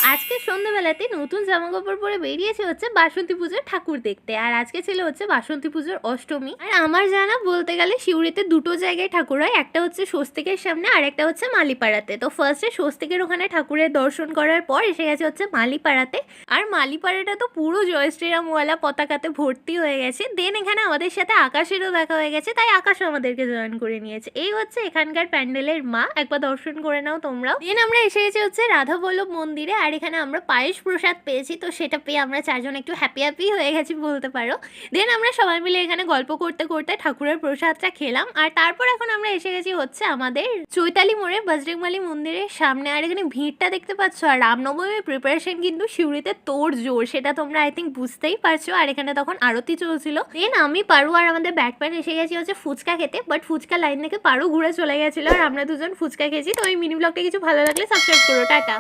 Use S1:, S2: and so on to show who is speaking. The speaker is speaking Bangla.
S1: আজকে সন্ধ্যাবেলাতে নতুন জামাকাপড় পরে বেরিয়েছে হচ্ছে বাসন্তী পুজোর ঠাকুর দেখতে। আর আজকে ছিল হচ্ছে বাসন্তী পুজোর অষ্টমী। আর আমার জানা বলতে গেলে সিউড়িতে দুটো জায়গায় ঠাকুর হয়, একটা হচ্ছে স্বস্তিকের সামনে আর একটা হচ্ছে মালিপাড়াতে। তো ফার্স্টে স্বস্তিকের ওখানে ঠাকুরের দর্শন করার পর এসে গেছে হচ্ছে মালিপাড়াতে। আর মালিপাড়াটা তো পুরো জয় শ্রীরামওয়ালা পতাকাতে ভর্তি হয়ে গেছে। দেন এখানে আমাদের সাথে আকাশেরও দেখা হয়ে গেছে, তাই আকাশও আমাদেরকে জয়েন করে নিয়েছে। এই হচ্ছে এখানকার প্যান্ডেলের মা, একবার দর্শন করে নাও তোমরাও। দেন আমরা এসে গেছি হচ্ছে রাধা বল্লভ মন্দিরে। আর এখানে আমরা পায়েস প্রসাদ পেয়েছি, তো সেটা পেয়ে আমরা চারজন একটু হ্যাপি হয়ে গেছি বলতে পারো। দেন আমরা সবাই মিলে এখানে গল্প করতে করতে ঠাকুরের প্রসাদটা খেলাম। আর তারপর এখন আমরা এসে গেছি হচ্ছে আমাদের চৈতালি মোড়ে বজরংবলী মন্দিরের সামনে। আর এখানে ভিড়টা দেখতে পাচ্ছ। আর রামনবমীর প্রিপারেশন কিন্তু সিউড়িতে তোড় জোর, সেটা তোমরা আই থিঙ্ক বুঝতেই পারছো। আর এখানে তখন আরতি চলছিল। দেন আমি পারু আর আমাদের ব্যাটম্যান এসে গেছি হচ্ছে ফুচকা খেতে, বাট ফুচকা লাইন থেকে পারু ঘুরে চলে গেছিলো আর আমরা দুজন ফুচকা খেয়েছি। তো এই মিনি ব্লগটা কিছু ভালো লাগলে সাবস্ক্রাইব করো। টাটা।